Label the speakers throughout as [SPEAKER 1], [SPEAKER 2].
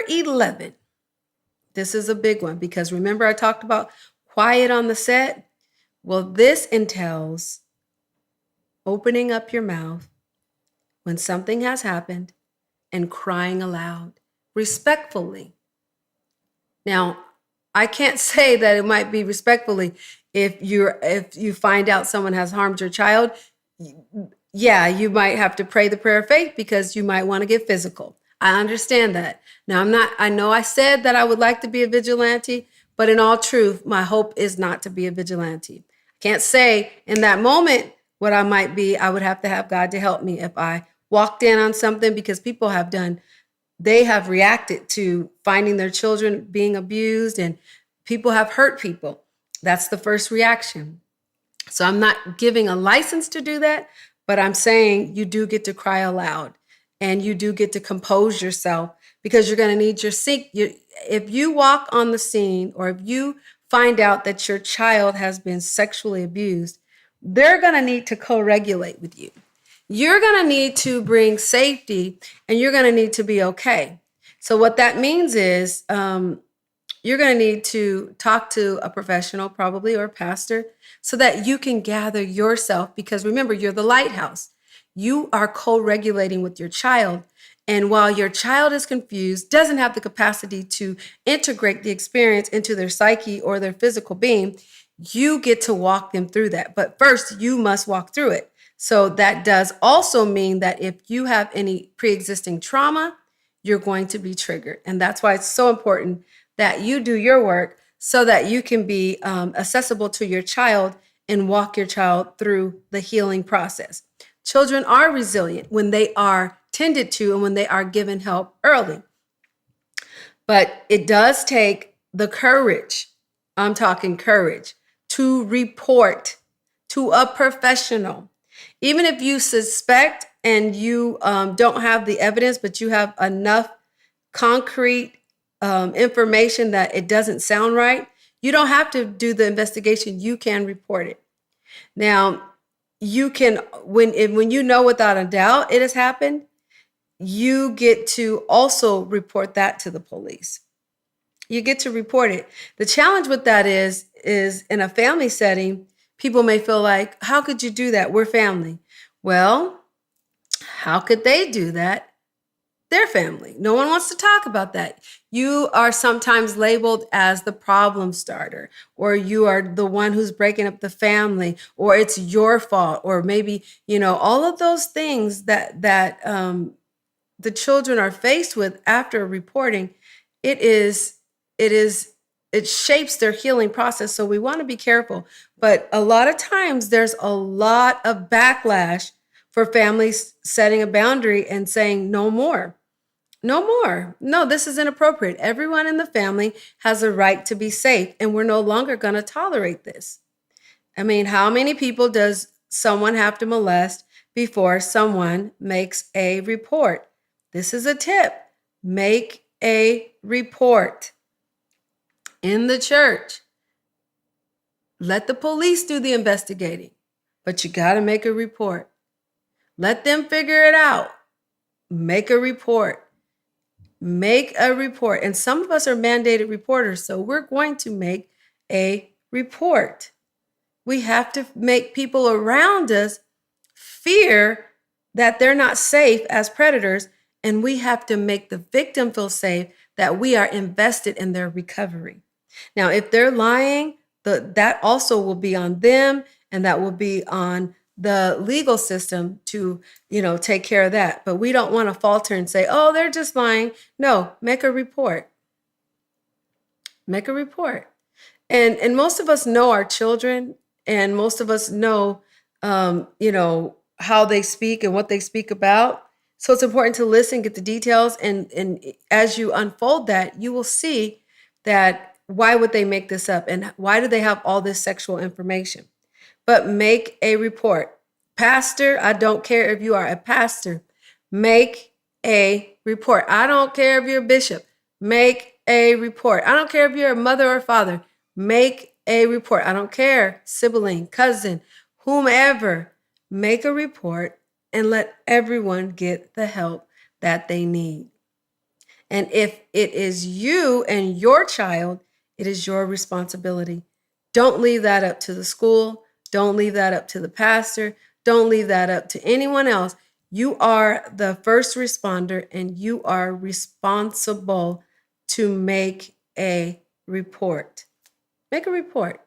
[SPEAKER 1] 11. This is a big one because remember I talked about quiet on the set? Well, this entails opening up your mouth when something has happened and crying aloud respectfully. Now, I can't say that it might be respectfully if you find out someone has harmed your child. Yeah, you might have to pray the prayer of faith because you might want to get physical. I understand that. Now, I know I said that I would like to be a vigilante, but in all truth, my hope is not to be a vigilante. I can't say in that moment what I might be. I would have to have God to help me if I walked in on something because people they have reacted to finding their children being abused and people have hurt people. That's the first reaction. So I'm not giving a license to do that, but I'm saying you do get to cry aloud and you do get to compose yourself because you're going to need if you walk on the scene or if you find out that your child has been sexually abused, they're going to need to co-regulate with you. You're going to need to bring safety and you're going to need to be okay. So what that means is you're going to need to talk to a professional probably or a pastor so that you can gather yourself because remember, you're the lighthouse. You are co-regulating with your child. And while your child is confused, doesn't have the capacity to integrate the experience into their psyche or their physical being, you get to walk them through that. But first, you must walk through it. So that does also mean that if you have any pre-existing trauma, you're going to be triggered. And that's why it's so important that you do your work so that you can be accessible to your child and walk your child through the healing process. Children are resilient when they are tended to and when they are given help early. But it does take the courage, I'm talking courage, to report to a professional. Even if you suspect and you don't have the evidence, but you have enough concrete information that it doesn't sound right, you don't have to do the investigation. You can report it. Now, you can, when you know without a doubt it has happened, you get to also report that to the police. You get to report it. The challenge with that is in a family setting, people may feel like, how could you do that? We're family. Well, how could they do that? Their family. No one wants to talk about that. You are sometimes labeled as the problem starter, or you are the one who's breaking up the family, or it's your fault, or maybe, all of those things that the children are faced with after reporting. It shapes their healing process. So we want to be careful. But a lot of times there's a lot of backlash for families setting a boundary and saying no more. No more. No, this is inappropriate. Everyone in the family has a right to be safe, and we're no longer going to tolerate this. I mean, how many people does someone have to molest before someone makes a report? This is a tip. Make a report in the church. Let the police do the investigating, but you got to make a report. Let them figure it out. Make a report. Make a report. And some of us are mandated reporters, so we're going to make a report. We have to make people around us fear that they're not safe as predators, and we have to make the victim feel safe that we are invested in their recovery. Now, if they're lying, that also will be on them, and that will be on the legal system to, take care of that. But we don't want to falter and say, oh, they're just lying. No, make a report. Make a report. And most of us know our children, and most of us know, how they speak and what they speak about. So it's important to listen, get the details. And as you unfold that, you will see that why would they make this up? And why do they have all this sexual information? But make a report. Pastor, I don't care if you are a pastor, make a report. I don't care if you're a bishop, make a report. I don't care if you're a mother or father, make a report. I don't care, sibling, cousin, whomever, make a report and let everyone get the help that they need. And if it is you and your child, it is your responsibility. Don't leave that up to the school. Don't leave that up to the pastor. Don't leave that up to anyone else. You are the first responder and you are responsible to make a report. Make a report.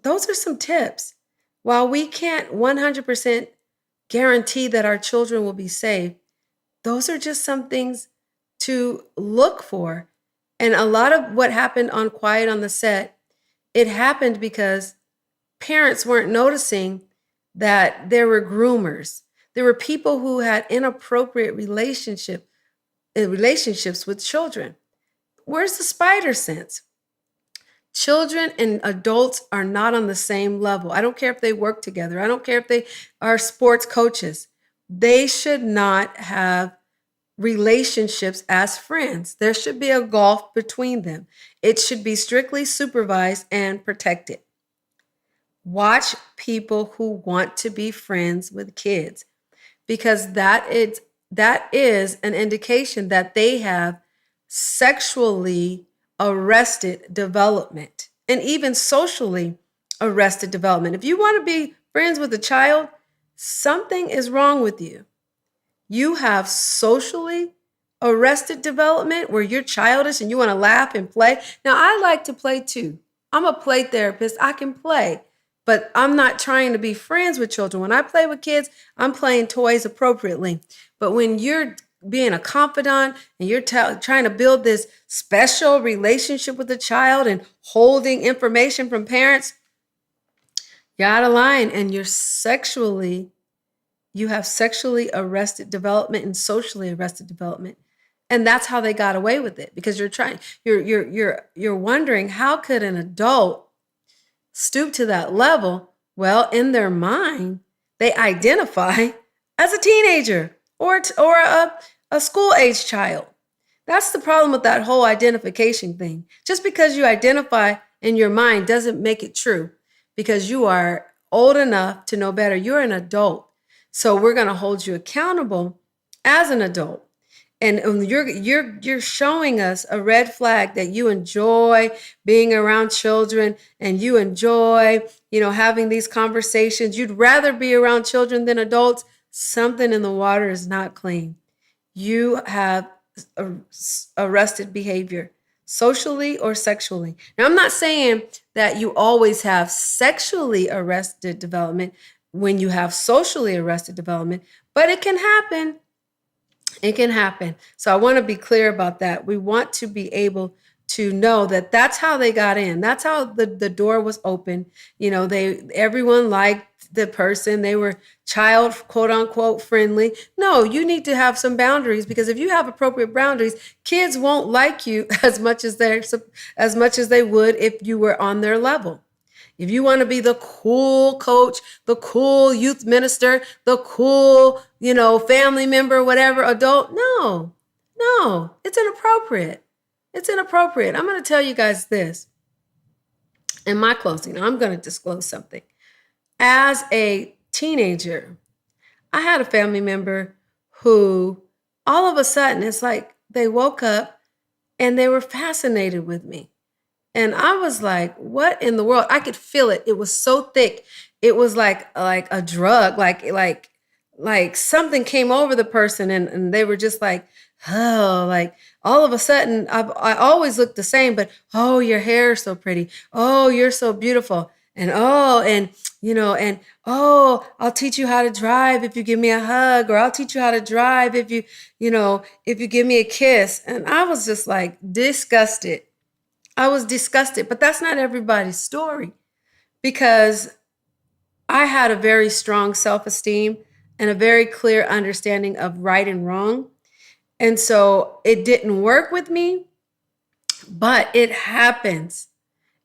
[SPEAKER 1] Those are some tips. While we can't 100% guarantee that our children will be safe, those are just some things to look for. And a lot of what happened on Quiet on the Set, it happened because parents weren't noticing that there were groomers. There were people who had inappropriate relationships with children. Where's the spider sense? Children and adults are not on the same level. I don't care if they work together. I don't care if they are sports coaches. They should not have relationships as friends. There should be a gulf between them. It should be strictly supervised and protected. Watch people who want to be friends with kids, because that is an indication that they have sexually arrested development and even socially arrested development. If you want to be friends with a child, something is wrong with you. You have socially arrested development where you're childish and you want to laugh and play. Now, I like to play too. I'm a play therapist. I can play, but I'm not trying to be friends with children. When I play with kids, I'm playing toys appropriately. But when you're being a confidant and you're trying to build this special relationship with a child and holding information from parents, you're out of line and you have sexually arrested development and socially arrested development. And that's how they got away with it, because you're wondering, how could an adult stoop to that level? Well, in their mind, they identify as a teenager or a school-age child. That's the problem with that whole identification thing. Just because you identify in your mind doesn't make it true, because you are old enough to know better. You're an adult. So we're going to hold you accountable as an adult. And you're showing us a red flag that you enjoy being around children and you enjoy, having these conversations. You'd rather be around children than adults. Something in the water is not clean. You have arrested behavior, socially or sexually. Now, I'm not saying that you always have sexually arrested development when you have socially arrested development, but it can happen. It can happen. So I want to be clear about that. We want to be able to know that that's how they got in. That's how the door was open. Everyone liked the person. They were child, quote unquote, friendly. No, you need to have some boundaries, because if you have appropriate boundaries, kids won't like you as much as they would if you were on their level. If you want to be the cool coach, the cool youth minister, the cool, family member, whatever, adult, no, it's inappropriate. It's inappropriate. I'm going to tell you guys this in my closing. I'm going to disclose something. As a teenager, I had a family member who all of a sudden, it's like they woke up and they were fascinated with me. And I was like, what in the world? I could feel it. It was so thick. It was like a drug, like something came over the person, and they were just like, oh, like all of a sudden, I always look the same, but oh, your hair is so pretty. Oh, you're so beautiful. And I'll teach you how to drive if you give me a hug, or I'll teach you how to drive if you give me a kiss. And I was just like disgusted. I was disgusted, but that's not everybody's story, because I had a very strong self-esteem and a very clear understanding of right and wrong. And so it didn't work with me, but it happens.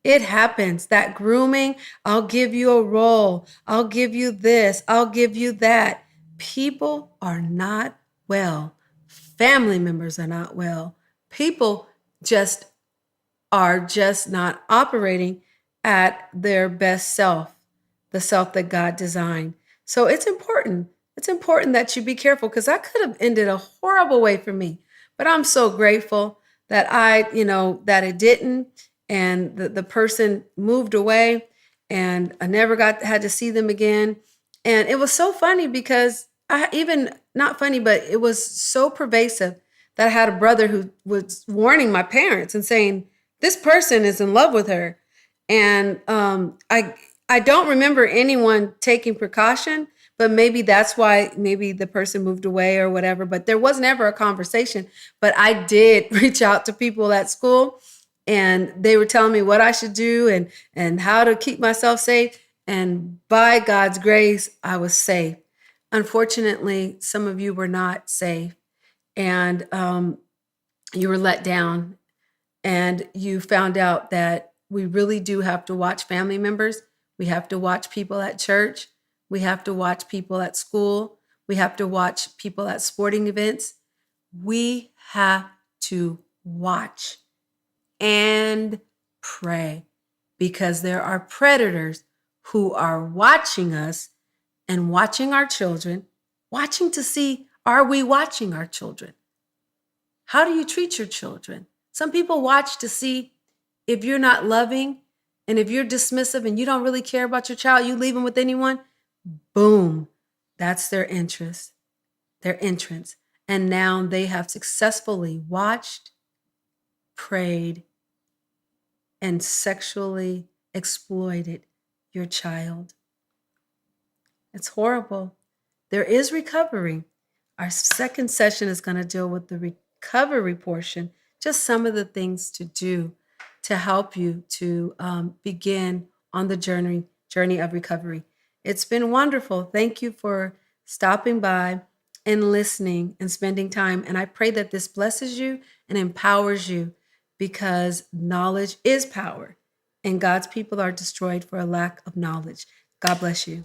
[SPEAKER 1] It happens. That grooming, I'll give you a role. I'll give you this. I'll give you that. People are not well. Family members are not well. People are just not operating at their best self, the self that God designed. So it's important It's important that you be careful because that could have ended a horrible way for me. But I'm so grateful that that it didn't, and the person moved away, and I never had to see them again. And it was so funny because I even not funny, but it was so pervasive that I had a brother who was warning my parents and saying, this person is in love with her. And I don't remember anyone taking precaution, but maybe that's why maybe the person moved away or whatever. But there was never a conversation. But I did reach out to people at school, and they were telling me what I should do and how to keep myself safe. And by God's grace, I was safe. Unfortunately, some of you were not safe, and you were let down, and you found out that we really do have to watch family members. We have to watch people at church. We have to watch people at school. We have to watch people at sporting events. We have to watch and pray, because there are predators who are watching us and watching our children, watching to see, are we watching our children? How do you treat your children? Some people watch to see if you're not loving, and if you're dismissive and you don't really care about your child, you leave them with anyone, boom, that's their interest, their entrance. And now they have successfully watched, prayed, and sexually exploited your child. It's horrible. There is recovery. Our second session is going to deal with the recovery portion, just some of the things to do to help you to begin on the journey of recovery. It's been wonderful. Thank you for stopping by and listening and spending time. And I pray that this blesses you and empowers you, because knowledge is power, and God's people are destroyed for a lack of knowledge. God bless you.